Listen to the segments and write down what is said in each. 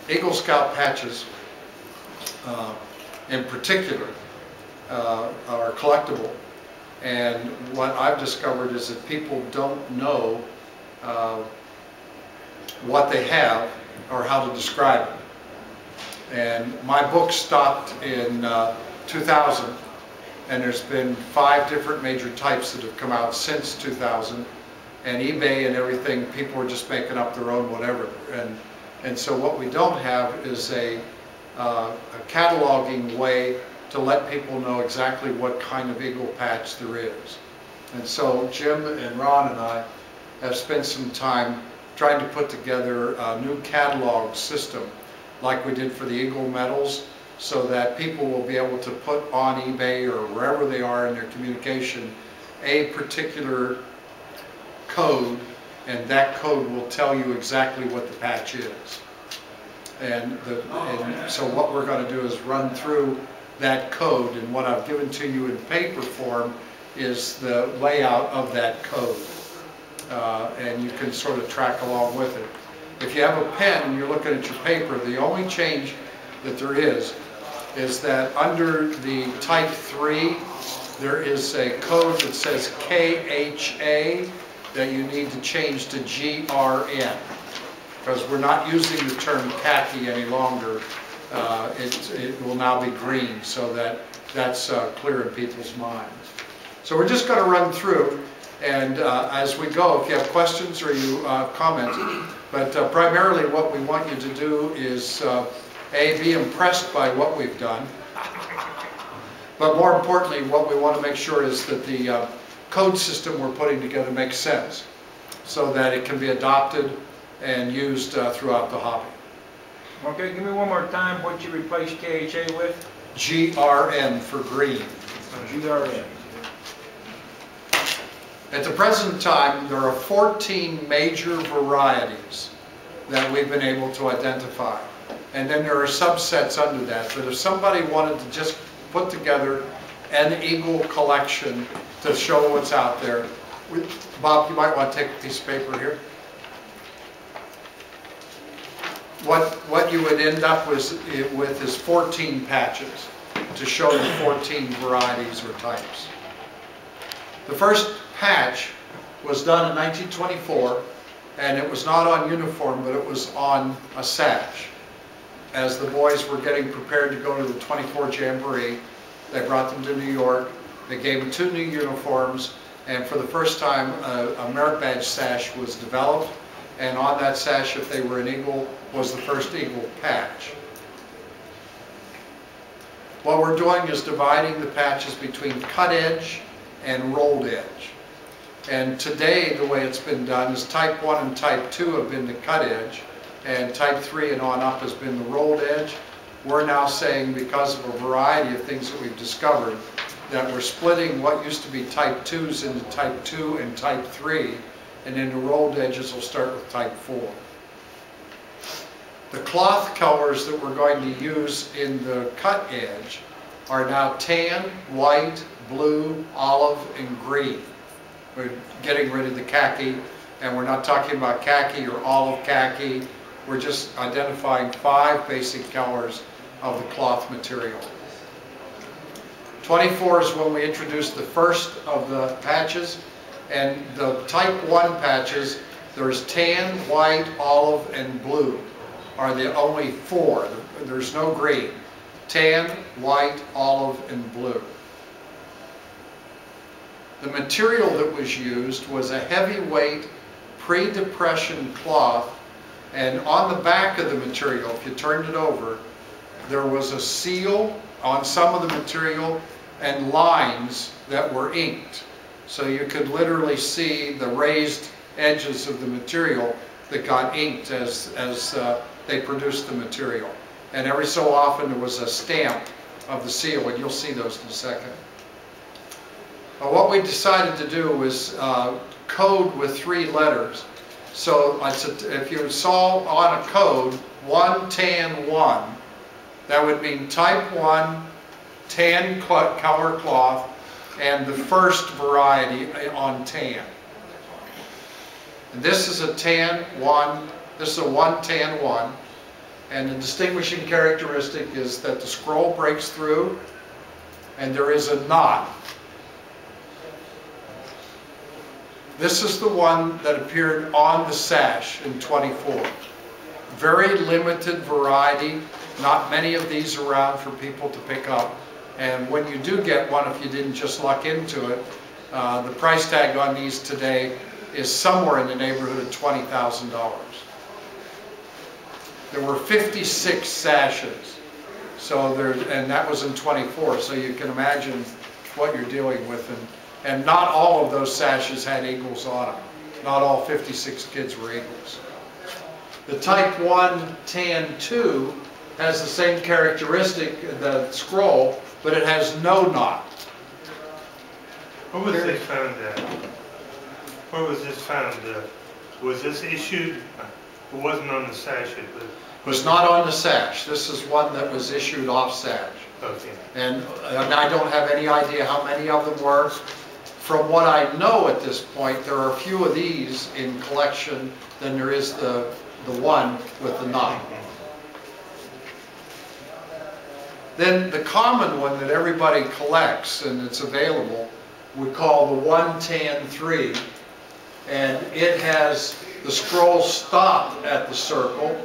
Eagle Scout patches in particular are collectible, and what I've discovered is that people don't know what they have or how to describe it. And my book stopped in 2000, and there's been 5 different major types that have come out since 2000, and eBay and everything, people are just making up their own whatever. And so what we don't have is a cataloging way to let people know exactly what kind of eagle patch there is. And so Jim and Ron and I have spent some time trying to put together a new catalog system like we did for the Eagle medals, so that people will be able to put on eBay or wherever they are in their communication a particular code, and that code will tell you exactly what the patch is. And so what we're going to do is run through that code, and what I've given to you in paper form is the layout of that code. And you can sort of track along with it. If you have a pen and you're looking at your paper, the only change that there is that under the type 3, there is a code that says KHA that you need to change to GRN, because we're not using the term khaki any longer. It will now be green, so that's clear in people's minds. So we're just going to run through, and as we go, if you have questions or you comment, but primarily what we want you to do is A, be impressed by what we've done, but more importantly, what we want to make sure is that the code system we're putting together makes sense, so that it can be adopted and used throughout the hobby. Okay, give me one more time what you replaced KHA with. GRN for green. GRN. At the present time, there are 14 major varieties that we've been able to identify. And then there are subsets under that. But if somebody wanted to just put together an eagle collection to show what's out there, Bob, you might want to take a piece of paper here. What you would end up with is 14 patches to show the 14 varieties or types. The first patch was done in 1924, and it was not on uniform, but it was on a sash. As the boys were getting prepared to go to the 24 Jamboree, they brought them to New York. They gave them 2 new uniforms, and for the first time a merit badge sash was developed, and on that sash, if they were an eagle, was the first eagle patch. What we're doing is dividing the patches between cut edge and rolled edge. And today, the way it's been done is type 1 and type 2 have been the cut edge, and type 3 and on up has been the rolled edge. We're now saying, because of a variety of things that we've discovered, that we're splitting what used to be type 2s into type 2 and type 3, and then the rolled edges will start with type 4. The cloth colors that we're going to use in the cut edge are now tan, white, blue, olive, and green. We're getting rid of the khaki, and we're not talking about khaki or olive khaki. We're just identifying 5 basic colors of the cloth material. 24 is when we introduced the first of the patches, and the type 1 patches, there's tan, white, olive, and blue are the only 4. There's no green. Tan, white, olive, and blue. The material that was used was a heavyweight pre-depression cloth, and on the back of the material, if you turned it over, there was a seal on some of the material and lines that were inked. So you could literally see the raised edges of the material that got inked as they produced the material. And every so often there was a stamp of the seal, and you'll see those in a second. What we decided to do was code with 3 letters. So if you saw on a code 1 tan 1, that would mean type 1 tan color cloth and the first variety on tan. And this is a tan 1, this is a 1 tan 1, And the distinguishing characteristic is that the scroll breaks through and there is a knot. This is the one that appeared on the sash in 24. Very limited variety, not many of these around for people to pick up. And when you do get one, if you didn't just luck into it, the price tag on these today is somewhere in the neighborhood of $20,000. There were 56 sashes, so and that was in 24, so you can imagine what you're dealing with. And not all of those sashes had eagles on them. Not all 56 kids were eagles. The Type 1 Tan 2 has the same characteristic, the scroll, but it has no knot. Where was this found at? Where was this found? Was this issued? It wasn't on the sash. It was not on the sash. This is one that was issued off sash. Okay. And I don't have any idea how many of them were. From what I know at this point, there are fewer of these in collection than there is the one with the knot. Then the common one that everybody collects and it's available, we call the 1 Tan 3, and it has the scroll stopped at the circle.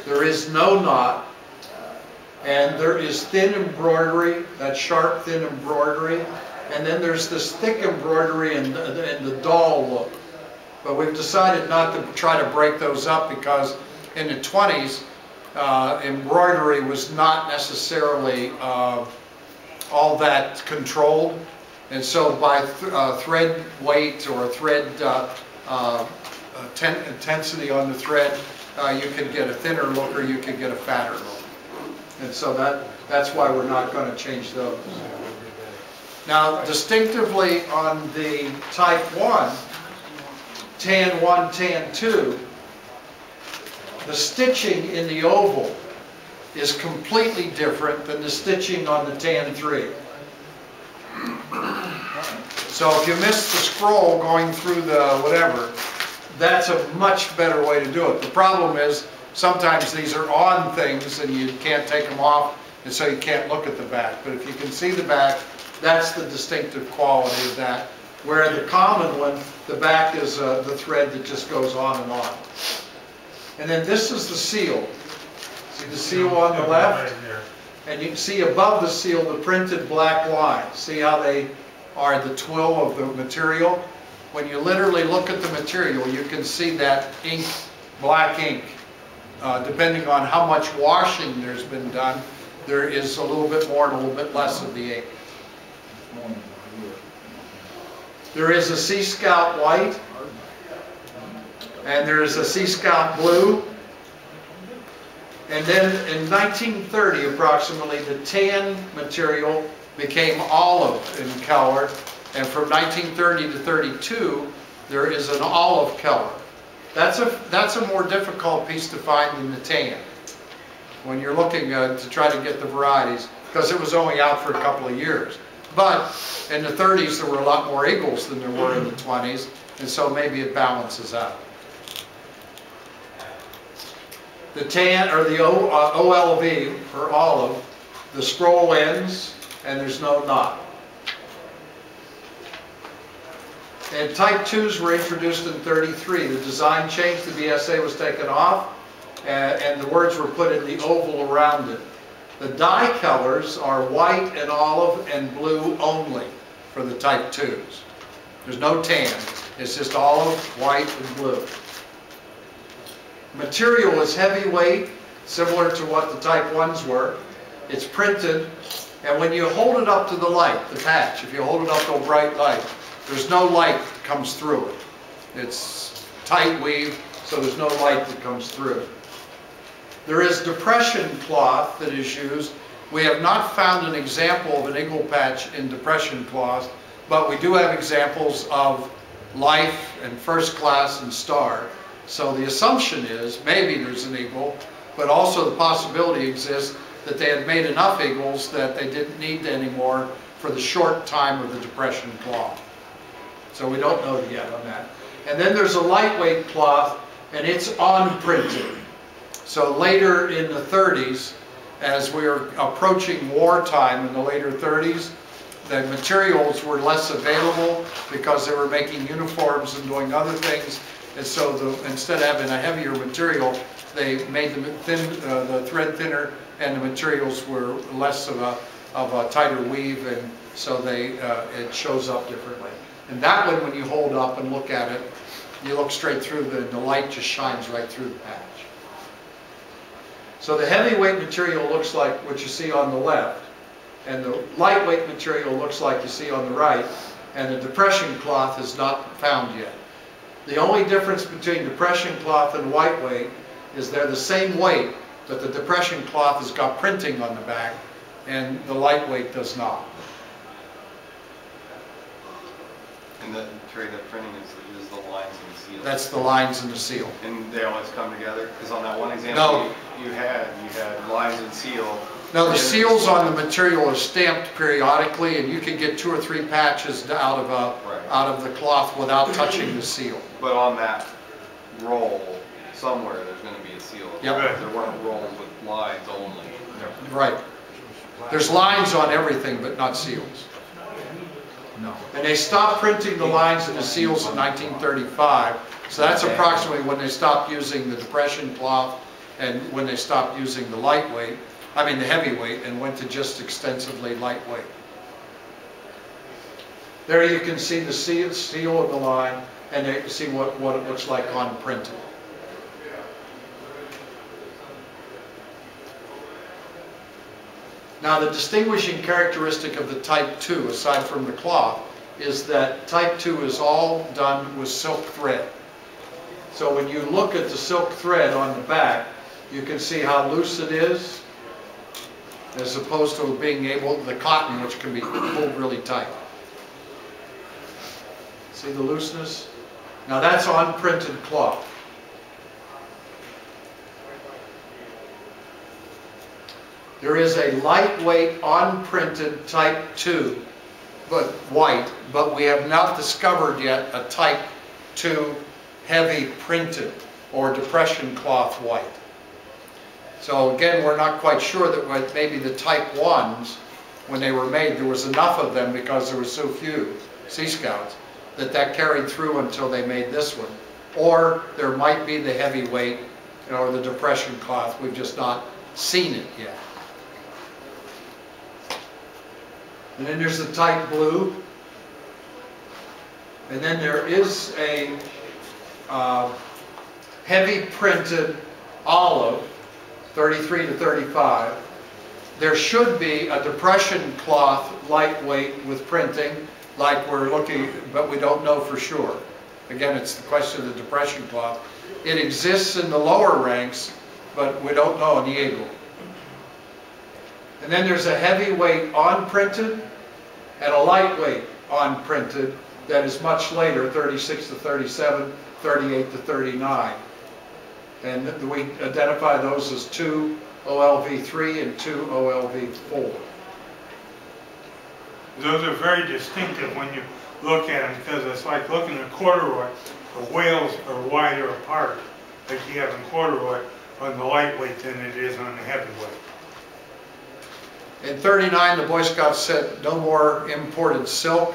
There is no knot, and there is thin embroidery, that sharp thin embroidery, and then there's this thick embroidery and the doll look. But we've decided not to try to break those up because in the 20s, embroidery was not necessarily all that controlled. And so by thread weight or thread intensity on the thread, you can get a thinner look or you can get a fatter look. And so that's why we're not going to change those. Now, distinctively on the Type 1, Tan 1, Tan 2, the stitching in the oval is completely different than the stitching on the Tan 3. So if you miss the scroll going through the whatever, that's a much better way to do it. The problem is sometimes these are on things and you can't take them off, and so you can't look at the back. But if you can see the back, that's the distinctive quality of that. Where the common one, the back is the thread that just goes on and on. And then this is the seal. See the seal on the left? And you can see above the seal the printed black lines. See how they are the twill of the material? When you literally look at the material, you can see that ink, black ink. Depending on how much washing there's been done, there is a little bit more and a little bit less of the ink. There is a Sea Scout white, and there is a Sea Scout blue. And then in 1930 approximately, the tan material became olive in color, and from 1930 to 32 there is an olive color. That's a more difficult piece to find than the tan when you're looking to try to get the varieties, because it was only out for a couple of years. But in the 30s there were a lot more eagles than there were in the 20s, and so maybe it balances out. The tan, or the OLV, or olive, the scroll ends and there's no knot. And Type 2s were introduced in 33. The design changed, the BSA was taken off, and the words were put in the oval around it. The dye colors are white and olive and blue only for the Type 2s. There's no tan, it's just olive, white, and blue. Material is heavyweight, similar to what the Type 1s were. It's printed, and when you hold it up to the light, the patch, if you hold it up to a bright light, there's no light that comes through it. It's tight weave, so there's no light that comes through. There is depression cloth that is used. We have not found an example of an eagle patch in depression cloth, but we do have examples of Life and First Class and Star. So the assumption is maybe there's an eagle, but also the possibility exists that they had made enough eagles that they didn't need any more for the short time of the depression cloth. So we don't know yet on that. And then there's a lightweight cloth, and it's on printed. So later in the 30s, as we were approaching wartime in the later 30s, the materials were less available because they were making uniforms and doing other things. And so instead of having a heavier material, they made the thread thinner, and the materials were less of a tighter weave, and so it shows up differently. And that one, when you hold up and look at it, you look straight through, the light just shines right through the patch. So the heavyweight material looks like what you see on the left, and the lightweight material looks like you see on the right, and the depression cloth is not found yet. The only difference between depression cloth and lightweight is they're the same weight, but the depression cloth has got printing on the back, and the lightweight does not. And the printing is the lines and the seal. That's the lines and the seal. And they always come together? Because on that one example, No. you had lines and seal. Now the seals on the material are stamped periodically, and you can get 2 or 3 patches out of the cloth without touching the seal. But on that roll, somewhere there's going to be a seal. Yep. There weren't rolls with lines only. Right. There's lines on everything, but not seals. No. And they stopped printing the lines and the seals in 1935, so that's approximately when they stopped using the depression cloth and when they stopped using the the heavyweight, and went to just extensively lightweight. There you can see the seal of the line, and you can see what it looks like on printed. Now the distinguishing characteristic of the Type 2, aside from the cloth, is that Type 2 is all done with silk thread. So when you look at the silk thread on the back, you can see how loose it is, as opposed to being the cotton, which can be pulled really tight. See the looseness? Now that's on printed cloth. There is a lightweight unprinted Type 2, but white, but we have not discovered yet a Type 2 heavy printed or depression cloth white. So again, we're not quite sure that maybe the Type 1s, when they were made, there was enough of them because there were so few Sea Scouts, that carried through until they made this one. Or there might be the heavyweight or the depression cloth. We've just not seen it yet. And then there's the Type Blue. And then there is a heavy printed olive, 33 to 35. There should be a depression cloth lightweight with printing like we're looking, but we don't know for sure. Again, it's the question of the depression cloth. It exists in the lower ranks, but we don't know in the Eagle. And then there's a heavyweight on-printed and a lightweight on-printed that is much later, 36 to 37, 38 to 39. And we identify those as 2 OLV3 and 2 OLV4. Those are very distinctive when you look at them, because it's like looking at corduroy. The whales are wider apart, like you have in corduroy, on the lightweight than it is on the heavyweight. In 39, the Boy Scouts said no more imported silk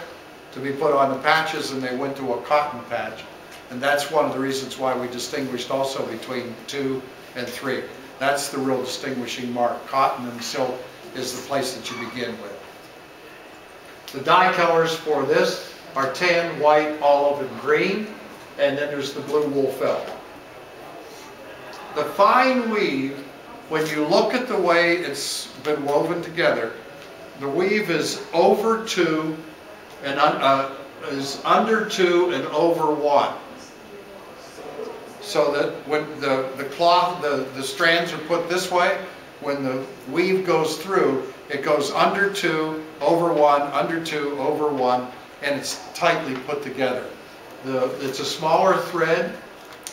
to be put on the patches, and they went to a cotton patch. And that's one of the reasons why we distinguished also between 2 and 3. That's the real distinguishing mark. Cotton and silk is the place that you begin with. The dye colors for this are tan, white, olive, and green, and then there's the blue wool felt. The fine weave, when you look at the way it's been woven together, the weave is over 2 and is under 2 and over 1. So that when the cloth, the strands are put this way, when the weave goes through, it goes under 2, over 1, under 2, over 1, and it's tightly put together. It's a smaller thread,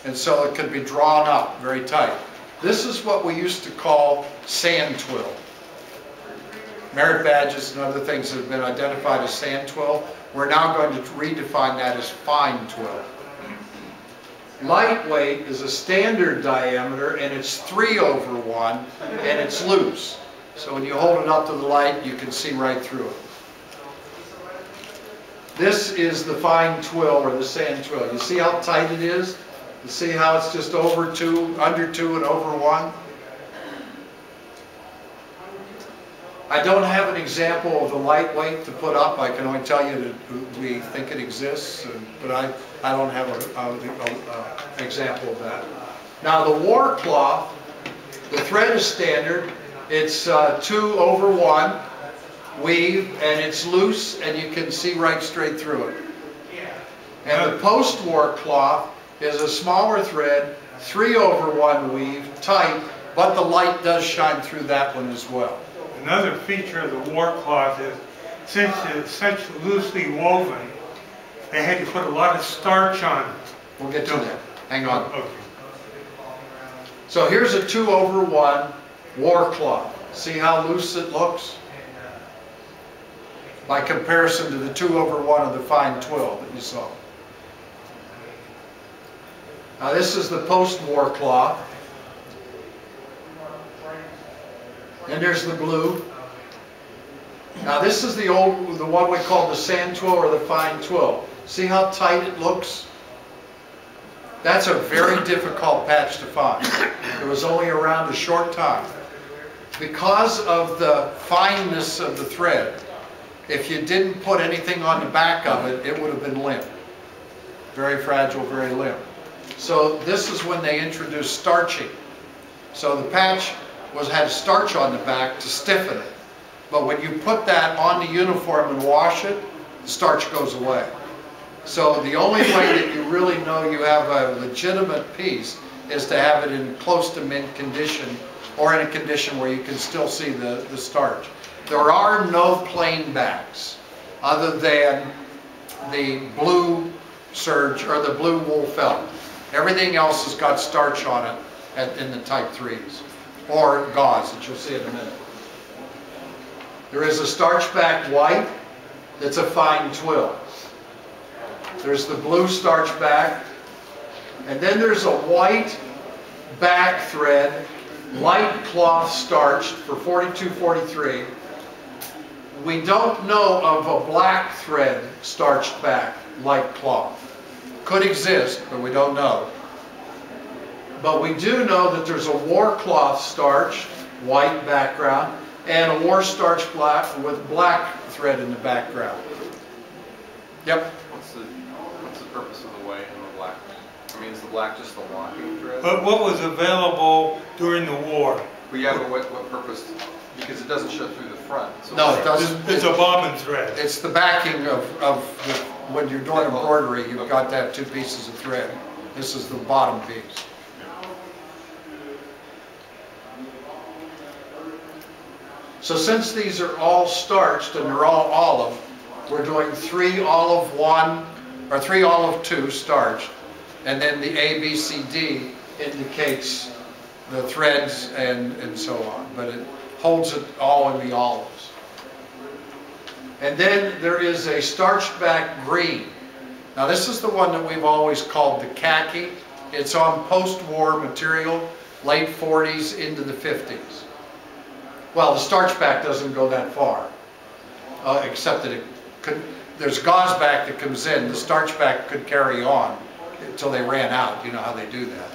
and so it can be drawn up very tight. This is what we used to call sand twill. Merit badges and other things have been identified as sand twill. We're now going to redefine that as fine twill. Lightweight is a standard diameter, and it's 3/1, and it's loose. So when you hold it up to the light, you can see right through it. This is the fine twill, or the sand twill. You see how tight it is? You see how it's just over 2, under 2, and over 1? I don't have an example of the lightweight to put up. I can only tell you that we think it exists, but I don't have an example of that. Now the war cloth, the thread is standard. It's 2/1 weave, and it's loose, and you can see right straight through it. And the post-war cloth is a smaller thread, 3/1 weave, tight, but the light does shine through that one as well. Another feature of the war cloth is, since it's such loosely woven, they had to put a lot of starch on it. We'll get to that. Hang on. Okay. So here's a 2/1 war cloth. See how loose it looks? By comparison to the 2/1 of the fine twill that you saw. Now this is the post-war cloth. And there's the blue. Now this is the one we call the sand twill or the fine twill. See how tight it looks? That's a very difficult patch to find. It was only around a short time. Because of the fineness of the thread, if you didn't put anything on the back of it, it would have been limp. Very fragile, very limp. So this is when they introduced starching. So the patch had starch on the back to stiffen it. But when you put that on the uniform and wash it, the starch goes away. So the only way that you really know you have a legitimate piece is to have it in close to mint condition, or in a condition where you can still see the starch. There are no plain backs other than the blue serge or the blue wool felt. Everything else has got starch on it in the type 3s, or gauze that you'll see in a minute. There is a starch back white that's a fine twill. There's the blue starch back, and then there's a white back thread, light cloth starched for 42-43. We don't know of a black thread starched back, light cloth. Could exist, but we don't know. But we do know that there's a war cloth starch, white background, and a war starch black with black thread in the background. Yep. What's the purpose of the white and the black? I mean, is the black just the locking thread? But what was available during the war? Well, yeah, but what purpose? Because it doesn't show through the front. So No, it doesn't. It's a bobbin thread. It's the backing of when you're doing embroidery, you've got to have 2 pieces of thread. This is the bottom piece. So since these are all starched and they're all olive, we're doing 3 olive 1 or 3 olive 2 starched, and then the A, B, C, D indicates the threads and so on, but it holds it all in the olives. And then there is a starched back green. Now this is the one that we've always called the khaki. It's on post-war material, late 40s into the 50s. Well, the starch back doesn't go that far, except that there's gauze back that comes in. The starch back could carry on until they ran out. You know how they do that.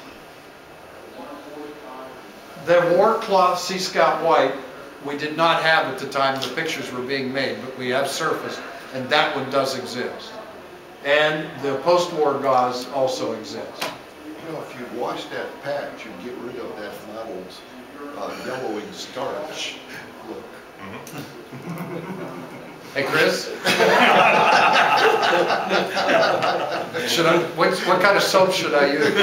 The war cloth Sea Scout white we did not have at the time the pictures were being made, but we have surfaced, and that one does exist. And the post-war gauze also exists. You know, if you wash that patch, you'd get rid of that model's yellowing starch look. Hey, Chris? What kind of soap should I use?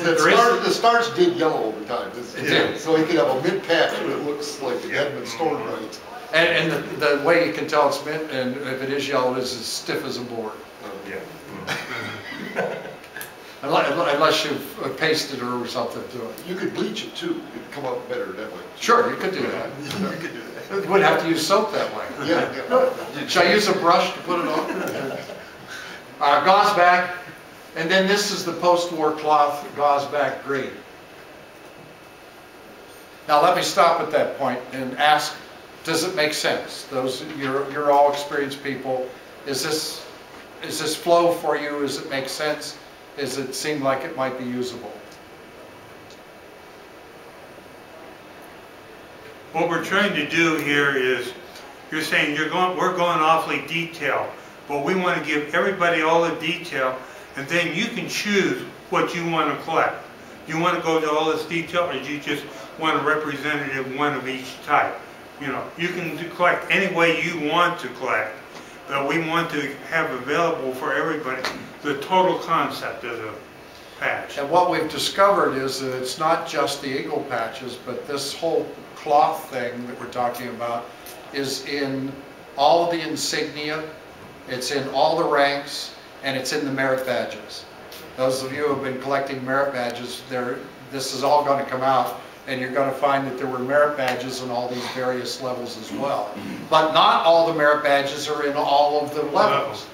The starch did yellow over time. It did. So you could have a mint patch, but it looks like it hadn't been stored right. And the way you can tell it's mint, and if it is yellow, it is as stiff as a board. Yeah. Unless you've pasted or something to it. You could bleach it too. It'd come out better that way. Sure, you could do that. You could do that. Wouldn't have to use soap that way. Yeah. Should I use a brush to put it on? Gauze back, and then this is the post-war cloth gauze back green. Now let me stop at that point and ask, does it make sense? Those, you're all experienced people. Is this flow for you? Does it make sense? Does it seem like it might be usable? What we're trying to do here is, you're saying we're going awfully detailed, but we want to give everybody all the detail, and then you can choose what you want to collect. You want to go to all this detail, or do you just want a representative one of each type? You know, you can collect any way you want to collect, but we want to have available for everybody the total concept of the patch. And what we've discovered is that it's not just the eagle patches, but this whole cloth thing that we're talking about is in all of the insignia, it's in all the ranks, and it's in the merit badges. Those of you who have been collecting merit badges, this is all going to come out, and you're going to find that there were merit badges in all these various levels as well. But not all the merit badges are in all of the levels.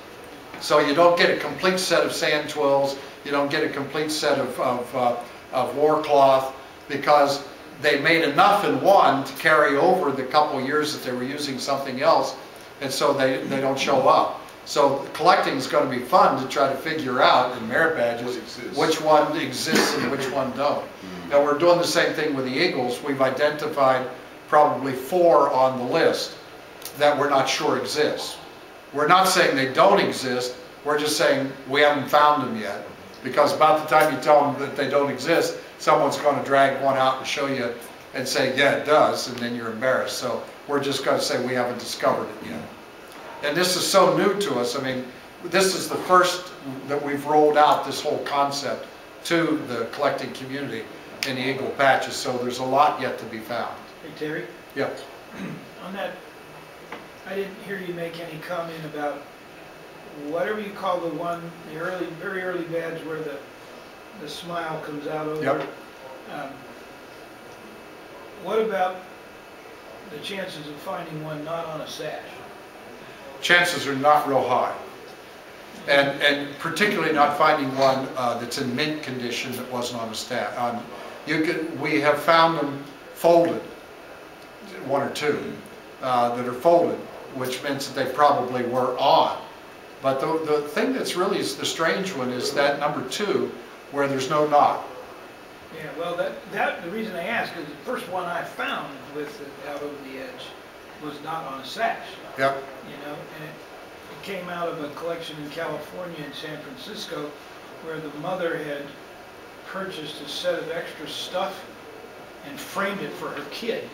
So you don't get a complete set of sand twills, you don't get a complete set of war cloth, because they made enough in one to carry over the couple years that they were using something else, and so they don't show up. So collecting is going to be fun to try to figure out in merit badges which one exists and which one don't. Now we're doing the same thing with the eagles. We've identified probably 4 on the list that we're not sure exist. We're not saying they don't exist, we're just saying we haven't found them yet. Because about the time you tell them that they don't exist, someone's going to drag one out and show you and say, yeah, it does, and then you're embarrassed. So we're just going to say we haven't discovered it yet. And this is so new to us. I mean, this is the first that we've rolled out this whole concept to the collecting community in the eagle patches, so there's a lot yet to be found. Hey, Terry? Yeah. On that, I didn't hear you make any comment about whatever you call the one, the early, very early badge where the smile comes out over Yep. it. What about the chances of finding one not on a sash? Chances are not real high. And particularly not finding one that's in mint condition that wasn't on a stash. We have found them folded, 1 or 2 that are folded, which means that they probably were on. But the thing that's really the strange one is that number 2 where there's no knot. Yeah, well, the reason I ask is the first one I found with it out over the edge was not on a sash. Yep. You know, and it came out of a collection in California and San Francisco where the mother had purchased a set of extra stuff and framed it for her kid.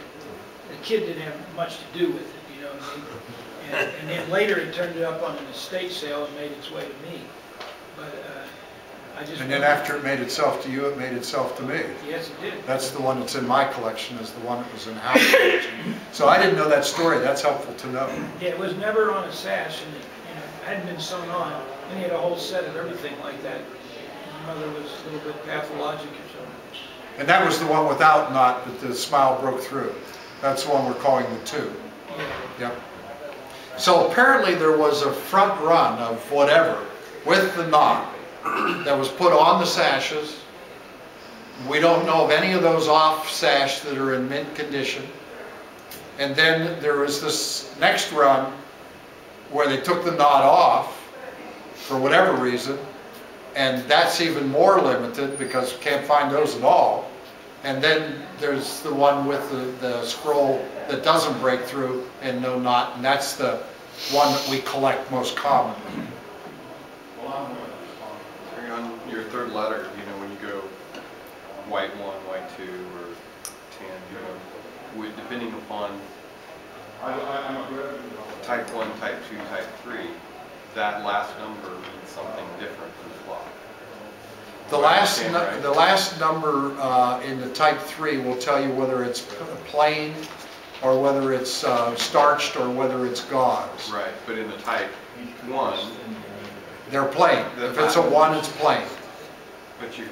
The kid didn't have much to do with it, you know what I mean? And then later it turned up on an estate sale and made its way to me. But I just... And then after it made itself to you, it made itself to me. Yes, it did. That's the one that's in my collection, is the one that was in Howard's collection. So I didn't know that story. That's helpful to know. Yeah, it was never on a sash, and it, you know, hadn't been sewn on. And he had a whole set of everything like that. My mother was a little bit pathologic or something. And that was the one without knot that the smile broke through. That's the one we're calling the 2. Yeah. Yep. So apparently there was a front run of whatever with the knot that was put on the sashes. We don't know of any of those off sash that are in mint condition. And then there was this next run where they took the knot off for whatever reason, and that's even more limited because you can't find those at all. And then there's the one with the scroll that doesn't break through and no knot, and that's the one that we collect most commonly. On your 3rd letter, you know, when you go white 1, white 2, or tan, you know, depending upon type 1, type 2, type 3, that last number means something different than the clock. The last number in the type 3 will tell you whether it's plain or whether it's starched or whether it's gauze. Right, but in the type 1, they're plain. If it's a 1, it's plain. but you...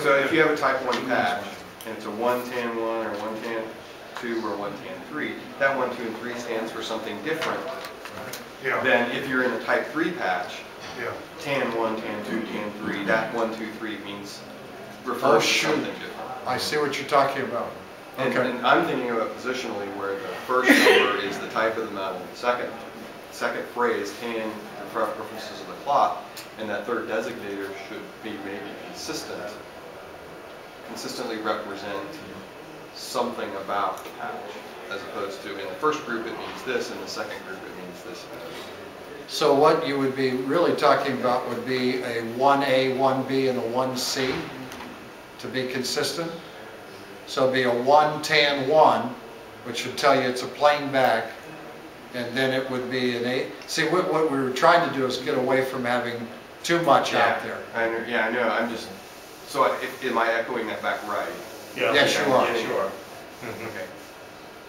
So if you have a type 1 patch, and it's a 1-tan-1 or 1-tan-2 or 1-tan-3, that 1, 2, and 3 stands for something different Yeah. Then if you're in a type 3 patch, Yeah. tan 1, tan 2, tan 3, that 1, 2, 3 means Oh, refers to shoot. something different. I see what you're talking about. And, Okay. and I'm thinking of it positionally where the first number is the type of the metal, the second phrase, tan references to the cloth, and that third designator should be maybe consistently represent something about the patch, as opposed to in the first group it means this, in the second group it means this. So what you would be really talking about would be a 1A, 1B, and a 1C to be consistent. So it'd be a 1 tan 1, which would tell you it's a plain back, and then it would be an 8. See, what we were trying to do is get away from having too much out there. I know. I'm just, so am I echoing that back right? Yeah. Yes, you are. Sure. Okay.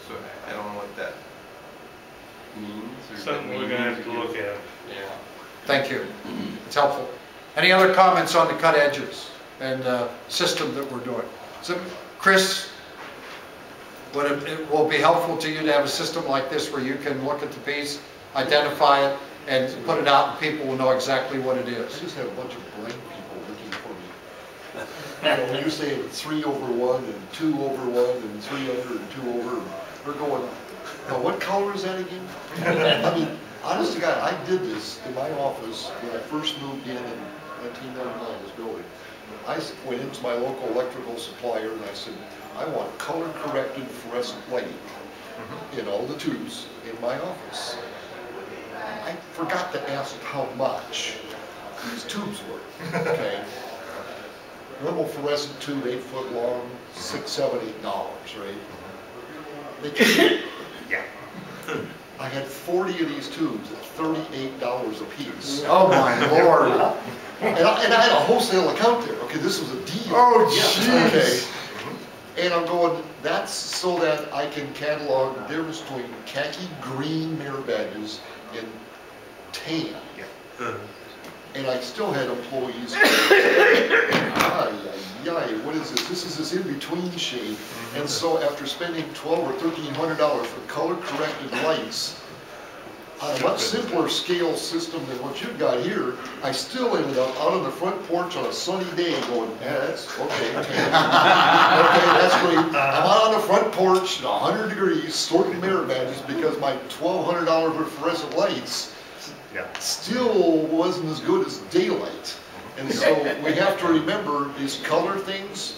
So I don't know what that means. Or Something that we're gonna have to look at. Yeah. Thank you. It's helpful. Any other comments on the cut edges and system that we're doing? So, Chris, it will be helpful to you to have a system like this where you can look at the piece, identify it, and put it out, and people will know exactly what it I is. just have a bunch of blank people looking for me. You know, when you say 3/1 and 2/1 and 3 under and 2 over, they're going, now what color is that again? I mean, honest to God, I did this in my office when I first moved in 1999, this building. I went into my local electrical supplier and I said, I want color-corrected fluorescent lighting in all the tubes in my office. I forgot to ask how much these tubes were, okay? Normal fluorescent tube, 8 foot long, $6, $7, $8, right? They came, Yeah. I had 40 of these tubes at $38 a piece. Oh my Lord. And I had a wholesale account there, okay, this was a deal. Oh, Yeah, okay. jeez. And I'm going, that's so that I can catalog the difference between khaki green mirror badges and tan. And I still had employees, what is this? This is this in-between shade. And so after spending $1,200 or $1,300 for color-corrected lights, on a much simpler scale system than what you've got here, I still ended up out on the front porch on a sunny day going, yeah, that's okay, tan. Okay, that's great. I'm out on the front porch, 100 degrees, sorting mirror badges because my $1,200 for fluorescent lights still wasn't as good as daylight. And so we have to remember these color things,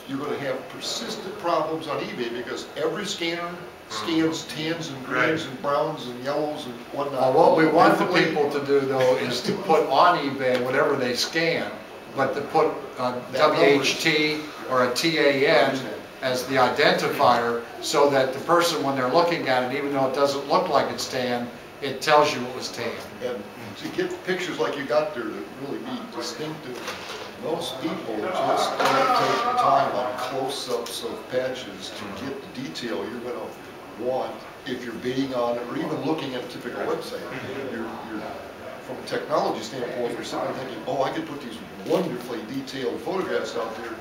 you're going to have persistent problems on eBay because every scanner scans tans and greens and browns and yellows and whatnot. What we want the people to do though is to put on eBay whatever they scan, but to put WHT or a TAN as the identifier so that the person, when they're looking at it, even though it doesn't look like it's tan, it tells you it was tan. And to get pictures like you got there to really be distinctive, most people just don't take the time on close-ups of patches to get the detail you're going to want if you're bidding on it or even looking at a typical website. You're, from a technology standpoint, you're sitting there thinking, oh, I could put these wonderfully detailed photographs out there,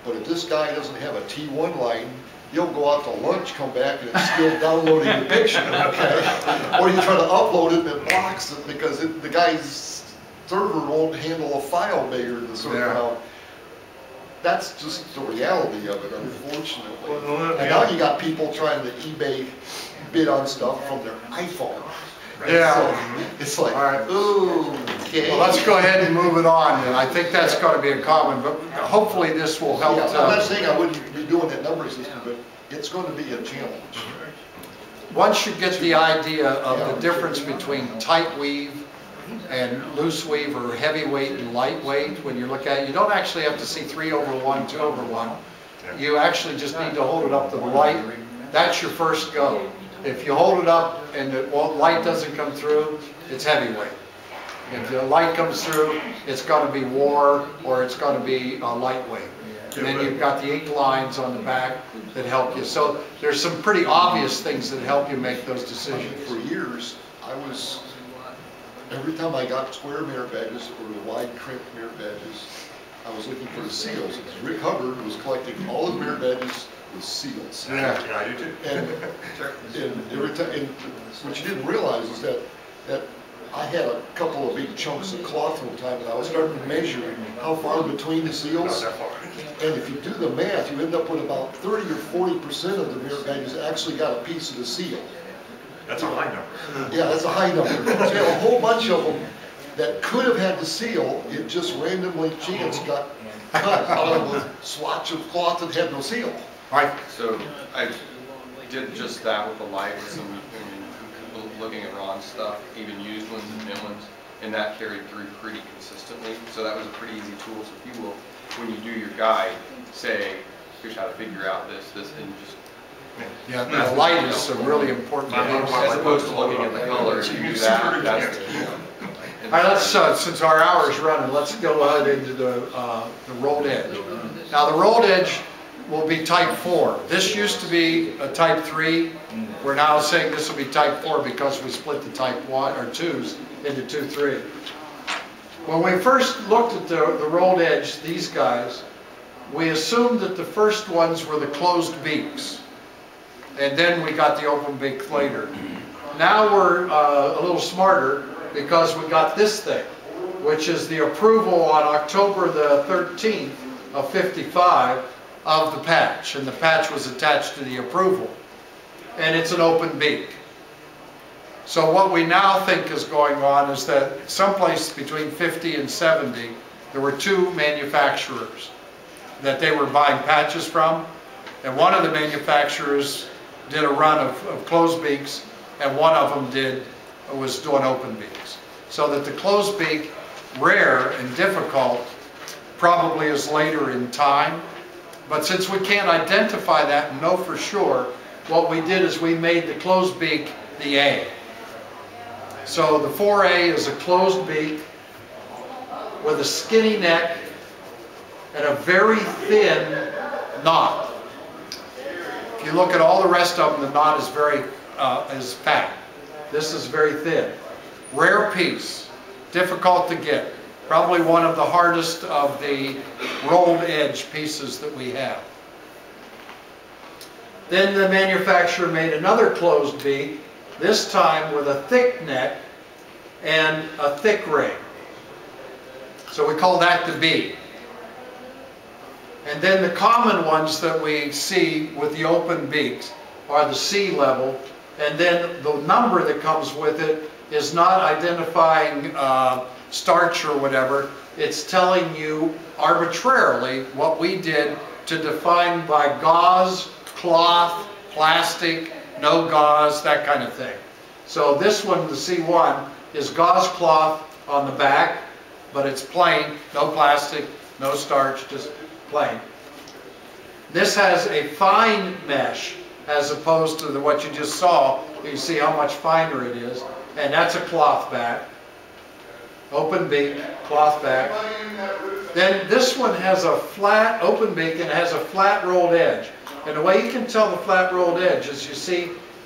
but if this guy doesn't have a T1 line, he'll go out to lunch, come back, and it's still downloading the picture, okay? Or you try to upload it and it blocks it because the guy's server won't handle a file bigger than a certain amount. That's just the reality of it, unfortunately. And now you got people trying to eBay bid on stuff from their iPhone. Right? Yeah. So it's like, all right. ooh, okay. Well, let's go ahead and move it on, and I think that's going to be a common, but hopefully this will help. Yeah, I'm not saying I wouldn't be doing that number system, but it's going to be a challenge. Once you get the idea of the difference between tight weave and loose weave or heavyweight and lightweight, when you look at it, you don't actually have to see 3/1, 2/1. You actually just need to hold it up to the light. That's your first go. If you hold it up and the light doesn't come through, it's heavyweight. If the light comes through, it's going to be war or it's going to be lightweight. And then you've got the ink lines on the back that help you. So there's some pretty obvious things that help you make those decisions. For years, every time I got square mirror badges or the wide crimp mirror badges, I was looking for the seals. Because Rick Hubbard was collecting all his mirror badges with seals. Yeah, I do too. And every time, and what you didn't realize is that that I had a couple of big chunks of cloth one time, and I was starting to measure how far between the seals. And if you do the math, you end up with about 30 or 40% of the mirror guides actually got a piece of the seal. That's a high number. Yeah, that's a high number. So you have a whole bunch of them that could have had the seal, it just randomly chance got cut out of a swatch of cloth that had no seal. Right. So I did just that with the light, with some, I mean, looking at Ron's stuff, even used ones and new ones, and that carried through pretty consistently. So that was a pretty easy tool. So if you will, when you do your guide, say, here's how to figure out this, and just. Yeah, the light is a really important thing. As opposed to looking at the colors, you do that, that's the key one. All right, let's, since our hour is running, let's go ahead into the rolled edge. Now, the rolled edge will be type 4. This used to be a type 3. We're now saying this will be type 4 because we split the type 1 or 2s into 2, 3. When we first looked at the rolled edge, these guys, we assumed that the first ones were the closed beaks. And then we got the open beak later. Now we're a little smarter because we got this thing, which is the approval on October the 13th of 55 of the patch. And the patch was attached to the approval. And it's an open beak. So what we now think is going on is that someplace between 50 and 70, there were 2 manufacturers that they were buying patches from. And one of the manufacturers did a run of closed beaks, and one of them was doing open beaks. So that the closed beak, rare and difficult, probably is later in time. But since we can't identify that and know for sure, what we did is we made the closed beak the A. So the 4A is a closed beak with a skinny neck and a very thin knot. If you look at all the rest of them, the knot is is fat. This is very thin. Rare piece, difficult to get. Probably one of the hardest of the rolled edge pieces that we have. Then the manufacturer made another closed beak, this time with a thick neck and a thick ring. So we call that the B. And then the common ones that we see with the open beaks are the C level, and then the number that comes with it is not identifying starch or whatever. It's telling you arbitrarily what we did to define by gauze, cloth, plastic, no gauze, that kind of thing. So this one, the C1, is gauze cloth on the back, but it's plain, no plastic, no starch, just plain. This has a fine mesh as opposed to what you just saw. You see how much finer it is, and that's a cloth back. Open beak, cloth back. Then this one has a flat open beak and it has a flat rolled edge. And the way you can tell the flat rolled edge is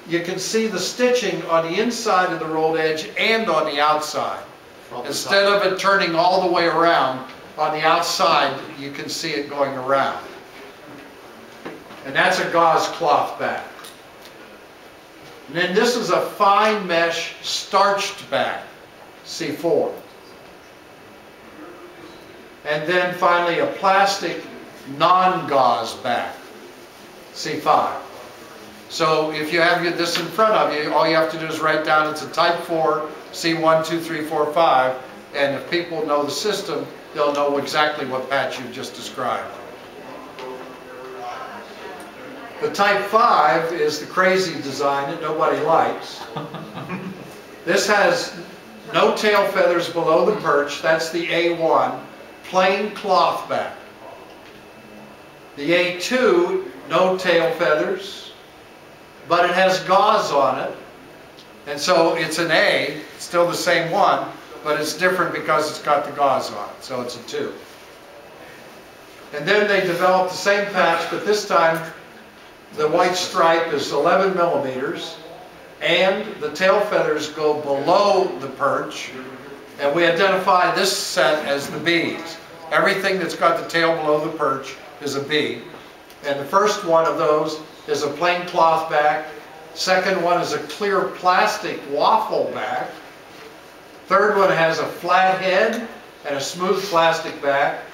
you can see the stitching on the inside of the rolled edge and on the outside. Instead of it turning all the way around, on the outside you can see it going around. And that's a gauze cloth back. And then this is a fine mesh starched back, C4. And then finally a plastic non-gauze back, C5. So if you have this in front of you, all you have to do is write down it's a type 4, C1, 2, 3, 4, 5, and if people know the system, they'll know exactly what patch you've just described. The type 5 is the crazy design that nobody likes. This has no tail feathers below the perch, that's the A1, plain cloth back. The A2, no tail feathers, but it has gauze on it, and so it's an A, still the same one, but it's different because it's got the gauze on it, so it's a 2. And then they developed the same patch, but this time the white stripe is 11 millimeters, and the tail feathers go below the perch, and we identify this set as the B's. Everything that's got the tail below the perch is a B. And the first one of those is a plain cloth back. Second one is a clear plastic waffle back. Third one has a flat head and a smooth plastic back.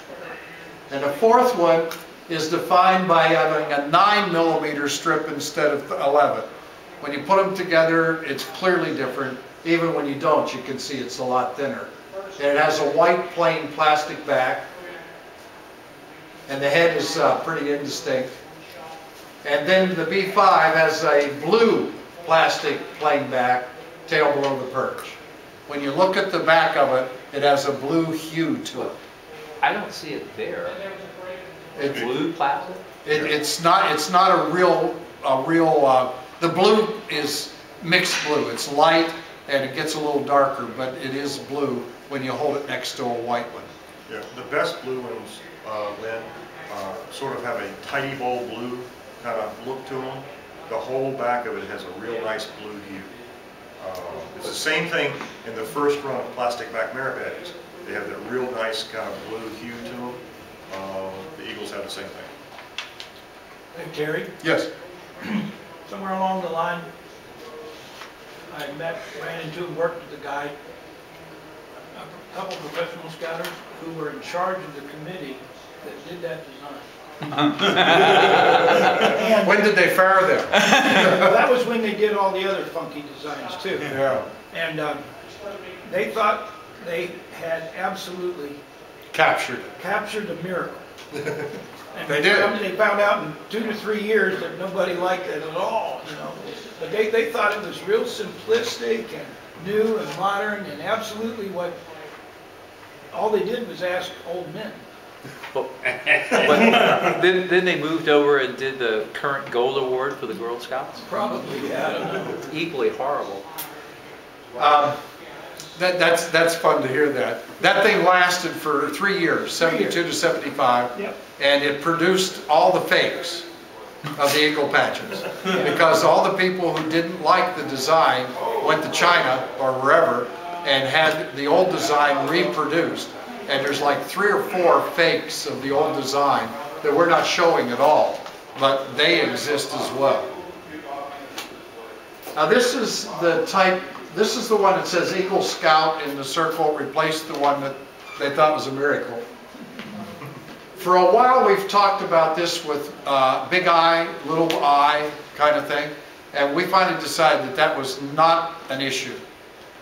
And the fourth one is defined by having a 9mm strip instead of 11. When you put them together, it's clearly different. Even when you don't, you can see it's a lot thinner. And it has a white plain plastic back. And the head is pretty indistinct. And then the B5 has a blue plastic plain back, tail below the perch. When you look at the back of it, it has a blue hue to it. I don't see it there. It's, Blue plastic? it's not a real, the blue is mixed blue. It's light and it gets a little darker, but it is blue when you hold it next to a white one. Yeah, the best blue ones, Lynn, sort of have a tidy bowl blue kind of look to them. The whole back of it has a real nice blue hue. It's the same thing in the first run of plastic back mirror patties. They have that real nice kind of blue hue to them. The Eagles have the same thing. Hey, Terry, Yes. somewhere along the line, I ran into and worked with a guy, a couple professional scouters who were in charge of the committee that did that design. And When did they fire them? that was when they did all the other funky designs too. Yeah. And they thought they had absolutely Captured it. captured a miracle. And They did. They found out in 2 to 3 years that nobody liked it at all, you know. But they thought it was real simplistic and new and modern and absolutely what, all they did was ask old men. Well, but then they moved over and did the current gold award for the Girl Scouts. Probably, yeah, I don't know. Equally horrible. That's fun to hear that. That thing lasted for 3 years, 72 to 75, Yep. and it produced all the fakes of the eagle patches. Because all the people who didn't like the design went to China or wherever and had the old design reproduced. And there's like 3 or 4 fakes of the old design that we're not showing at all, but they exist as well. Now this is the type, this is the one that says Eagle Scout in the circle, replaced the one that they thought was a miracle. For a while we've talked about this with big eye, little eye kind of thing, and we finally decided that that was not an issue.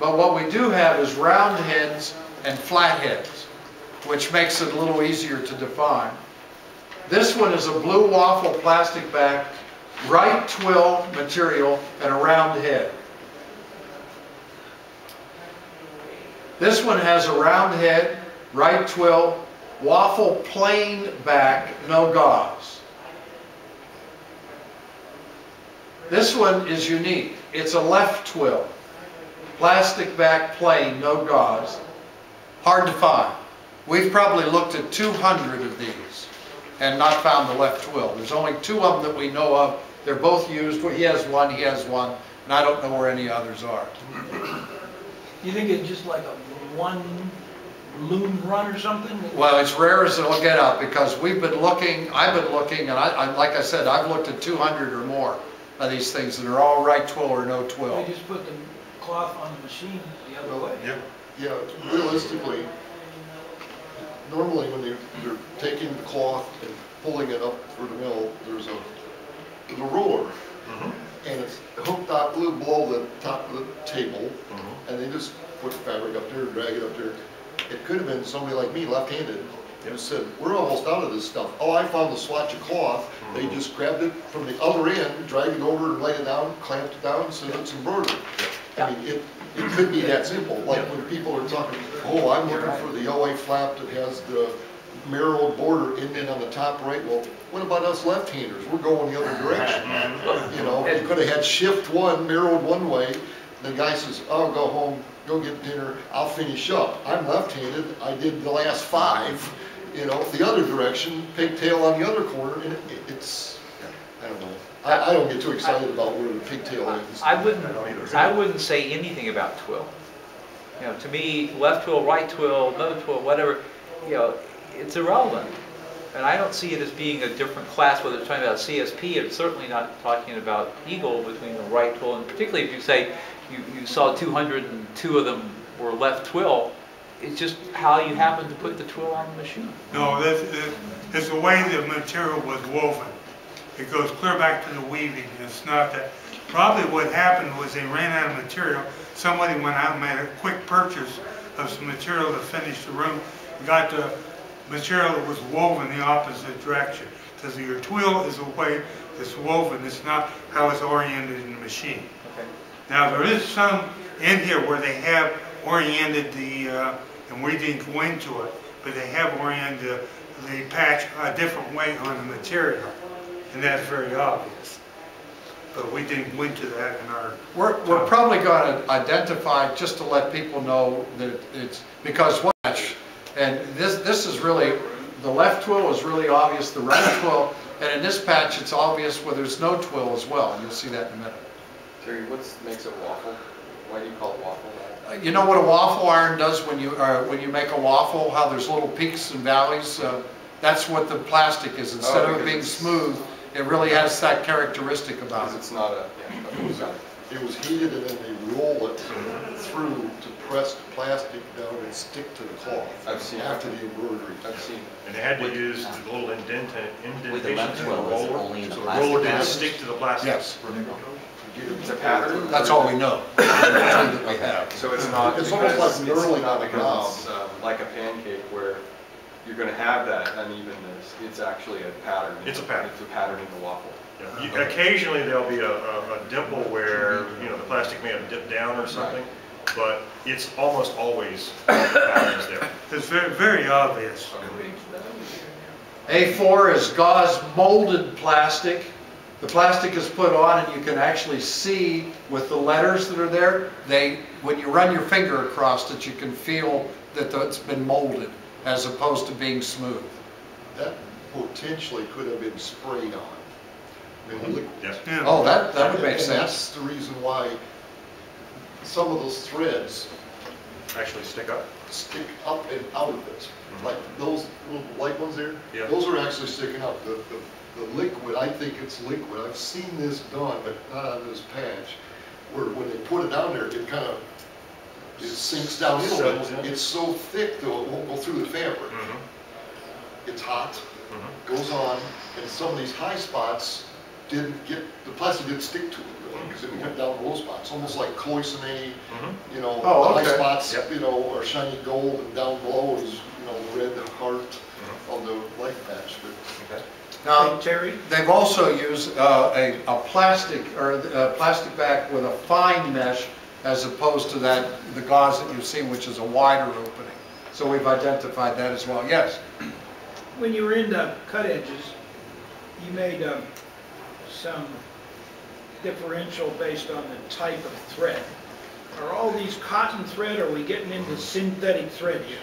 But what we do have is round heads and flat heads, which makes it a little easier to define. This one is a blue waffle plastic back, right twill material, and a round head. This one has a round head, right twill, waffle plain back, no gauze. This one is unique. It's a left twill, plastic back plain, no gauze. Hard to find. We've probably looked at 200 of these and not found the left twill. There's only 2 of them that we know of. They're both used. He has one, and I don't know where any others are. You think it's just like a one loom run or something? Well, it's rare as it'll get out because we've been looking, I've been looking, and like I said, I've looked at 200 or more of these things that are all right twill or no twill. They just put the cloth on the machine the other way. Yeah, realistically, normally when they're taking the cloth and pulling it up for the mill, there's a roller. And it's hooked out below the top of the table, and they just put fabric up there and drag it up there. It could have been somebody like me, left-handed, who said, we're almost out of this stuff. Oh, I found a swatch of cloth. They just grabbed it from the other end, dragged it over and laid it down, clamped it down, and said it's embroidered. I mean, it could be that simple. Like when people are talking, oh, I'm looking for the OA flap that has the mirrored border in on the top right. Well, what about us left-handers? We're going the other direction. You know, you could have had shift 1, mirrored one way. The guy says, oh, go home, go get dinner, I'll finish up. I'm left-handed, I did the last 5, you know, the other direction, pigtail on the other corner, and it's, I don't know. I don't get too excited about where the pigtail is. I wouldn't say anything about twill. You know, to me, left twill, right twill, no twill, whatever, you know, it's irrelevant. And I don't see it as being a different class, whether it's talking about CSP, it's certainly not talking about Eagle between the right twill, and particularly if you say you saw 202 of them or left twill. It's just how you happen to put the twill on the machine. No, it's the way the material was woven. It goes clear back to the weaving. It's not that. Probably what happened was they ran out of material. Somebody went out and made a quick purchase of some material to finish the room. Got the material that was woven the opposite direction. Because your twill is the way it's woven. It's not how it's oriented in the machine. Okay. Now there is some in here where they have oriented the, and we didn't go into it, but they have oriented the patch a different way on the material. And that's very obvious. But we didn't go into that in our... We're probably going to identify, just to let people know that it's, because one patch, and this is really, the left twill is really obvious, the right twill, and in this patch it's obvious where there's no twill as well. You'll see that in a minute. Terry, what makes it waffle? Why do you call it waffle? You know what a waffle iron does when you make a waffle, how there's little peaks and valleys? That's what the plastic is. Instead of it being smooth, it really has that characteristic about it. It's not a, It was heated and then they roll it through to press the plastic down and stick to the cloth. I've seen it. After the embroidery. I've seen it. And they had to use the little With the indentations left in the twill, is it roller, only in the so the plastic roller didn't bag? stick to the plastic. Yes. It's a pattern? That's all we know. That we have. So it's not, It's almost because like knurling it's not on the because it's like a pancake where you're going to have that unevenness. It's actually a pattern. It's a pattern. It's a pattern in the waffle. Yeah. Occasionally there'll be a dimple where, you know, the plastic may have dipped down or something, but it's almost always patterns there. It's very, very obvious. A4 is gauze molded plastic. The plastic is put on and you can actually see with the letters that are there, when you run your finger across it, you can feel that it's been molded as opposed to being smooth. That potentially could have been sprayed on. I mean, liquid. Yes. Yeah. Oh, that would make And sense. that's the reason why some of those threads Actually stick up. stick up and out of it. Like those little white ones there, Yeah. those are actually sticking up. The liquid, I think it's liquid. I've seen this done, but not on this patch, where when they put it down there, it kind of, it sinks down in a Settles little. in. It's so thick though, it won't go through the fabric. It's hot, goes on, and some of these high spots didn't get, the plastic didn't stick to it really, because it went down low spots, almost like cloisonne, you know, Oh, the okay. high spots, Yep. you know, are shiny gold, and down below is, you know, the red heart on the light patch. But Okay. Now, Hey, Terry? they've also used a plastic or a plastic back with a fine mesh as opposed to the gauze that you've seen, which is a wider opening. So we've identified that as well. Yes? When you were into cut edges, you made some differential based on the type of thread. Are all these cotton thread, or are we getting into synthetic thread here?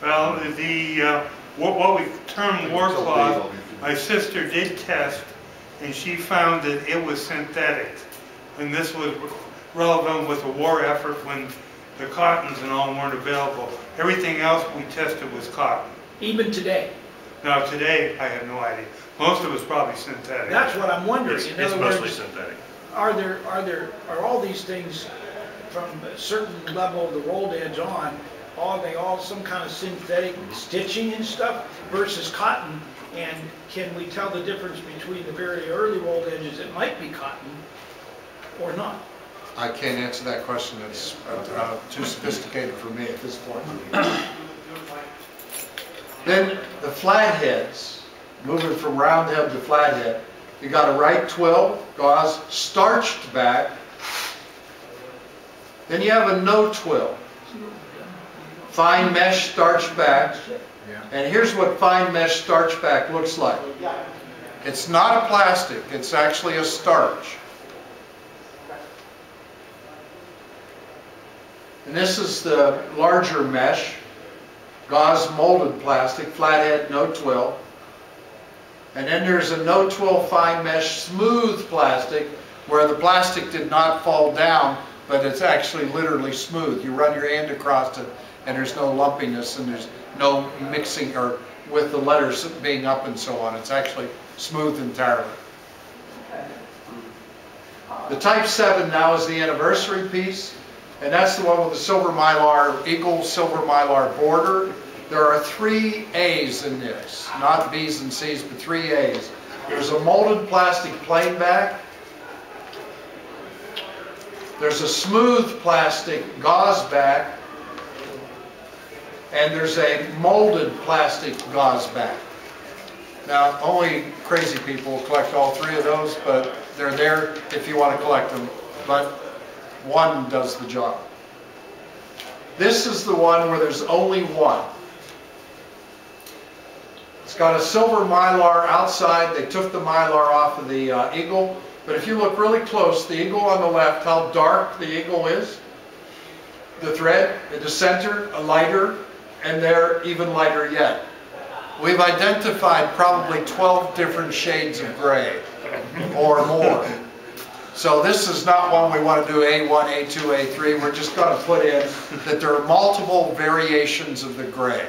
Well, what we term war cloth, my sister did test, and she found that it was synthetic. And this was relevant with the war effort when the cottons and all weren't available. Everything else we tested was cotton. Even today? Now today, I have no idea. Most of it's probably synthetic. That's what I'm wondering. It's In other mostly words, synthetic. are all these things from a certain level of the rolled edge on, are they all some kind of synthetic stitching and stuff versus cotton? And can we tell the difference between the very early rolled edges that might be cotton or not? I can't answer that question. It's too sophisticated for me at this point. Then the flatheads, moving from round head to flathead. You got a right twill, gauze, starched back. Then you have a no twill. Fine mesh starched back. And here's what fine mesh starch back looks like. It's not a plastic, it's actually a starch. And this is the larger mesh, gauze molded plastic, flathead, no twill. And then there's a no twill fine mesh smooth plastic where the plastic did not fall down, but it's actually literally smooth. You run your hand across it and there's no lumpiness and there's no mixing or with the letters being up and so on. It's actually smooth entirely. The Type 7 now is the anniversary piece. and that's the one with the silver mylar, eagle silver mylar border. There are 3 A's in this, not B's and C's, but 3 A's. There's a molded plastic plain back. There's a smooth plastic gauze back. And there's a molded plastic gauze back. Now, only crazy people collect all 3 of those, but they're there if you want to collect them. But one does the job. This is the one where there's only one. It's got a silver mylar outside. They took the mylar off of the eagle. But if you look really close, the eagle on the left, how dark the eagle is. The thread, in the center, a lighter, and there, even lighter yet. We've identified probably 12 different shades of gray or more. So this is not one we want to do A1, A2, A3. We're just going to put in that there are multiple variations of the gray.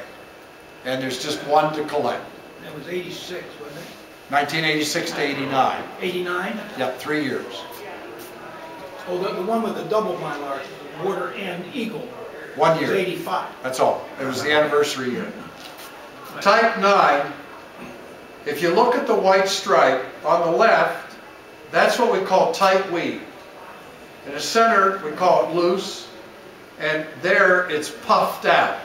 And there's just one to collect. That was 86, wasn't it? 1986 to 89. 89? Yep, 3 years. Oh, the one with the double mylar, border and eagle. 1 Was year. 85. That's all. It was the anniversary year. Type 9, if you look at the white stripe on the left, that's what we call tight weave. In the center, we call it loose, and there it's puffed out.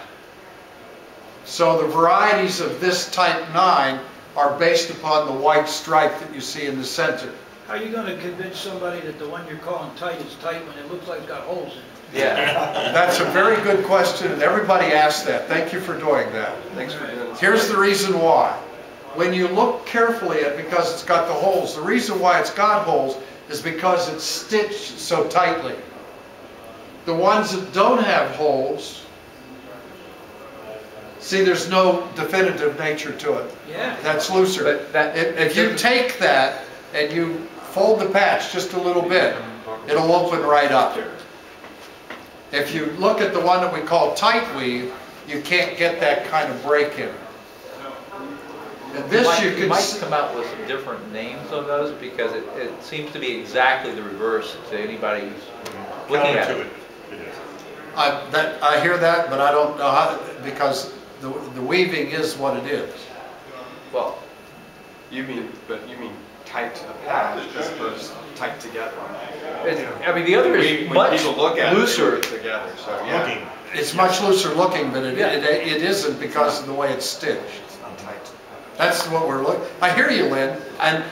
So the varieties of this type 9 are based upon the white stripe that you see in the center. How are you going to convince somebody that the one you're calling tight is tight when it looks like it's got holes in it? Yeah. That's a very good question, and everybody asks that. Thank you for doing that. Thanks for doing this. Here's the reason why. When you look carefully at it, because it's got the holes, the reason why it's got holes is because it's stitched so tightly. The ones that don't have holes, see, there's no definitive nature to it. Yeah. That's looser. But that- If you take that and you fold the patch just a little bit, it'll open right up. If you look at the one that we call tight weave, you can't get that kind of break in it. And this you You can might see. come out with some different names on those because it seems to be exactly the reverse to anybody who's looking at Counter to it. it. It is. I hear that, but I don't know how, because the weaving is what it is. Well, You mean tight to the patch as opposed to tight together. I mean, the other is When much people look at it, they looser. look together, so yeah. Looking. It's much looser looking, but it Yeah. isn't because of the way it's stitched. It's not tight. That's what we're looking. I hear you, Lynn. And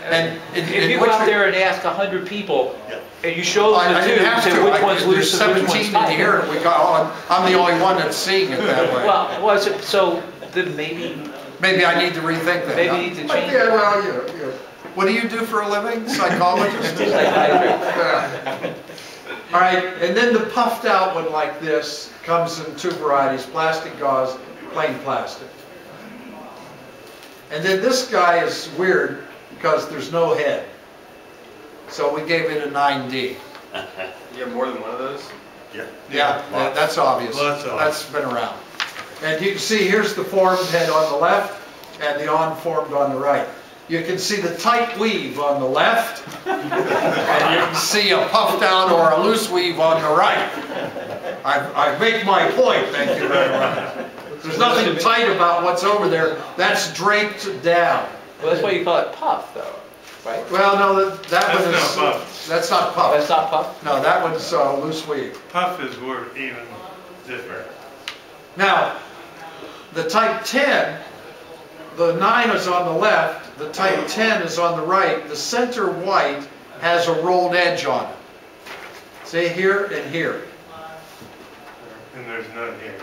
If you go out there and ask 100 people, Yeah. and you show them I the two, didn't have say to. which one's There's loose and which one's 17 in tight. here, and we got. I'm the only one that's seeing it that way. Well, so then maybe Maybe I need to rethink that. Maybe you need to change Yeah, it. well, yeah. What do you do for a living? Psychologist? Yeah. All right, and then the puffed out one like this comes in 2 varieties, plastic gauze, plain plastic. And then this guy is weird because there's no head. So we gave it a 9D. You have more than one of those? Yeah. Yeah, Lots. that's obvious. Lots of them. That's been around. And you can see here's the formed head on the left and the unformed on the right. You can see the tight weave on the left, and you can see a puffed out or a loose weave on the right. I make my point, thank you very much. There's nothing tight about what's over there. That's draped down. Well, that's why you call it puff, though, right? Well, no, that That's one is... not puff. That's not Oh, puff. that's not puff? No, that one's loose weave. Puff is word even different. Now, the type 10, the 9 is on the left, the type 10 is on the right. The center white has a rolled edge on it. See here and here. And there's none here.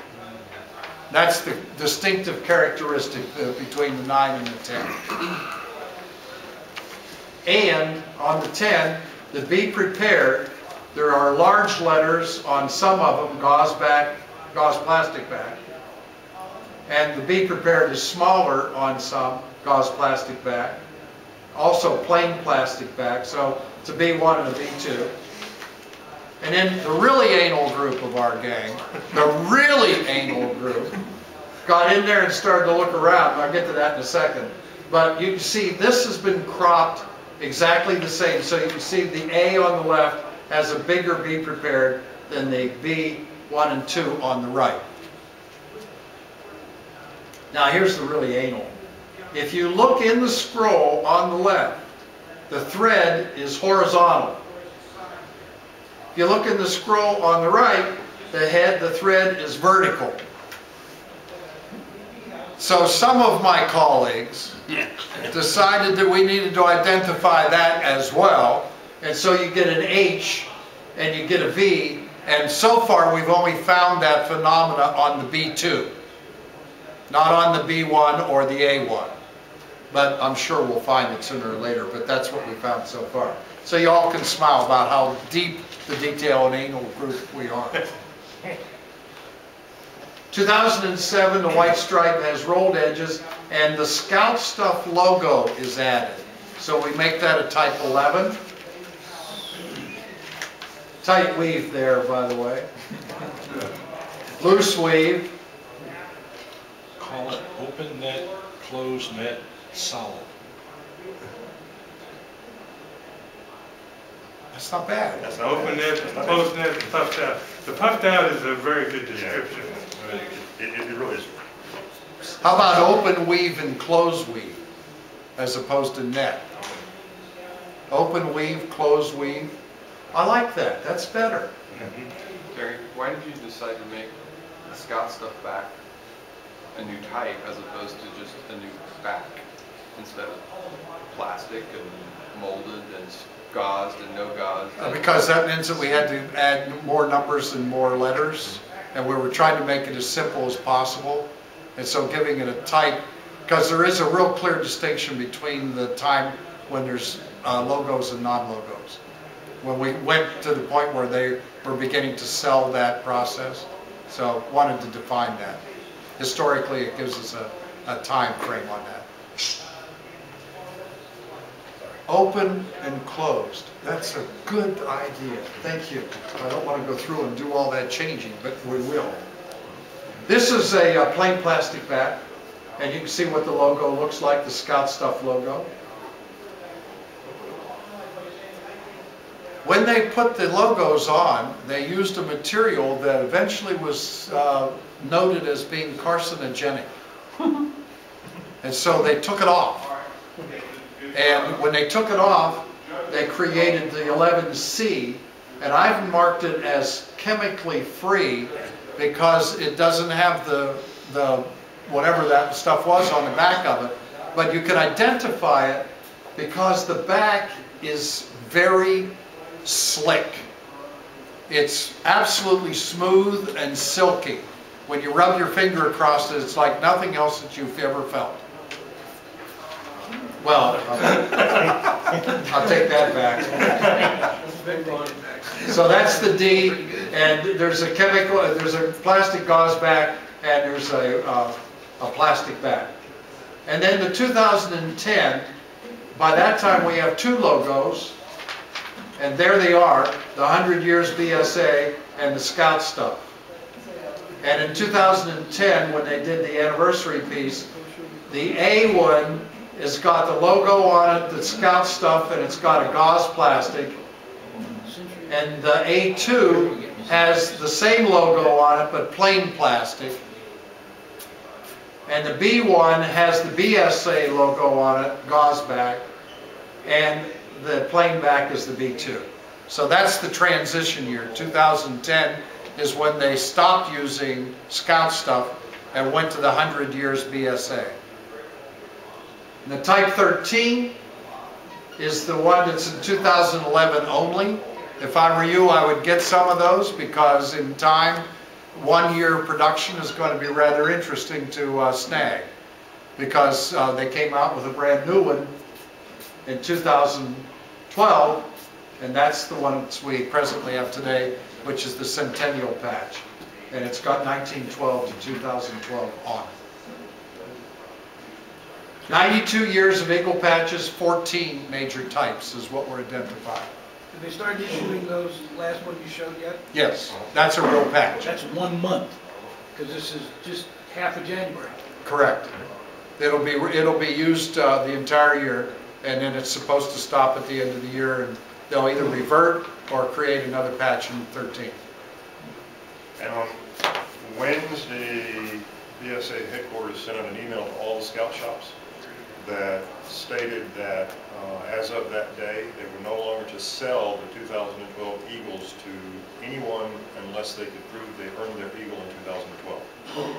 That's the distinctive characteristic between the 9 and the 10. And on the 10, the be prepared, there are large letters on some of them, gauze back, gauze plastic back. And the be prepared is smaller on some, gauze plastic back. Also plain plastic back, so it's a B1 and a B2. And then the really anal group of our gang, the really anal group, got in there and started to look around. I'll get to that in a second. But you can see this has been cropped exactly the same. So you can see the A on the left has a bigger be prepared than the B1 and 2 on the right. Now here's the really anal. If you look in the scroll on the left, the thread is horizontal. If you look in the scroll on the right, the thread is vertical. So some of my colleagues decided that we needed to identify that as well. And so you get an H and you get a V. And so far we've only found that phenomena on the B2. Not on the B1 or the A1. But I'm sure we'll find it sooner or later, but that's what we found so far. So you all can smile about how deep the detail and anal group we are. 2007, the white stripe has rolled edges, and the Scout Stuff logo is added. So we make that a type 11. Tight weave there, by the way. Loose weave. Call it open net, closed net, solid. That's not bad. That's an open net, closed net, puffed out. The puffed out is a very good description. It really is. How about open weave and close weave, as opposed to net? Open weave, close weave. I like that. That's better. Terry, why did you decide to make the Scout Stuff back a new type as opposed to just a new back instead of plastic and molded and gauzed and no gauzed? Because that means that we had to add more numbers and more letters, and we were trying to make it as simple as possible. And so giving it a type, because there is a real clear distinction between the time when there's logos and non-logos. When we went to the point where they were beginning to sell that process, so wanted to define that. Historically, it gives us a time frame on that. Open and closed. That's a good idea. Thank you. I don't want to go through and do all that changing, but we will. This is a plain plastic bat, and you can see what the logo looks like, the Scout Stuff logo. When they put the logos on, they used a material that eventually was noted as being carcinogenic. And so they took it off. And when they took it off, they created the 11C, and I've marked it as chemically free because it doesn't have the whatever that stuff was on the back of it, but you can identify it because the back is very slick. It's absolutely smooth and silky. When you rub your finger across it, it's like nothing else that you've ever felt. Well, I'll take that back. So that's the D, and there's a chemical, there's a plastic gauze back, and there's a plastic back. And then the 2010, by that time we have two logos, and there they are, the 100 Years BSA and the Scout Stuff. And in 2010, when they did the anniversary piece, the A one has got the logo on it, the Scout Stuff, and it's got a gauze plastic. And the A2 has the same logo on it, but plain plastic. And the B1 has the BSA logo on it, gauze back. And the plain back is the B2. So that's the transition year. 2010 is when they stopped using Scout Stuff and went to the 100 Years BSA. And the Type 13 is the one that's in 2011 only. If I were you, I would get some of those because in time, 1 year production is going to be rather interesting to snag, because they came out with a brand new one in 2012, and that's the one that we presently have today, which is the Centennial patch, and it's got 1912 to 2012 on it. 92 years of eagle patches, 14 major types is what we're identifying. Did they start issuing those last one you showed yet? Yes, that's a real patch. That's 1 month, because this is just half of January. Correct. It'll be used the entire year, and then it's supposed to stop at the end of the year, and they'll either revert or create another patch in 13. And on Wednesday, BSA headquarters sent out an email to all the scout shops that stated that as of that day, they were no longer to sell the 2012 Eagles to anyone unless they could prove they earned their Eagle in 2012.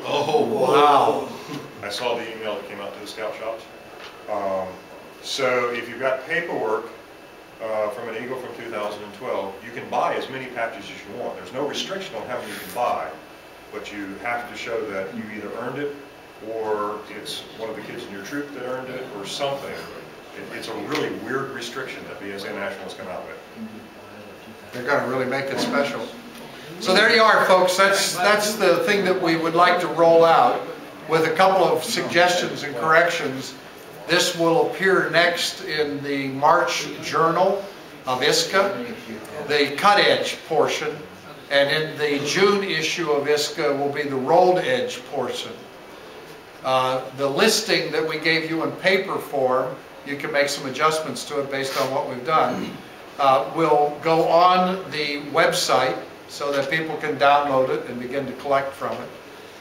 Oh, wow. I saw the email that came out to the scout shops. So if you've got paperwork from an Eagle from 2012, you can buy as many patches as you want. There's no restriction on how many you can buy, but you have to show that you either earned it or it's one of the kids in your troop that earned it or something. It's a really weird restriction that BSA National has come out with. They're going to really make it special. So there you are, folks. That's the thing that we would like to roll out with a couple of suggestions and corrections. This will appear next in the March Journal of ISCA, the cut edge portion, and in the June issue of ISCA will be the rolled edge portion. The listing that we gave you in paper form, you can make some adjustments to it based on what we've done, will go on the website so that people can download it and begin to collect from it.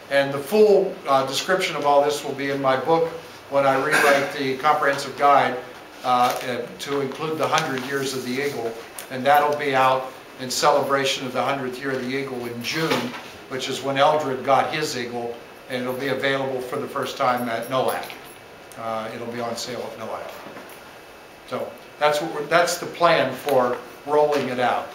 And the full description of all this will be in my book when I rewrite the comprehensive guide to include the 100 years of the Eagle, and that'll be out in celebration of the 100th year of the Eagle in June, which is when Eldred got his Eagle, and it'll be available for the first time at NOAC. It'll be on sale at NOAC. So that's the plan for rolling it out.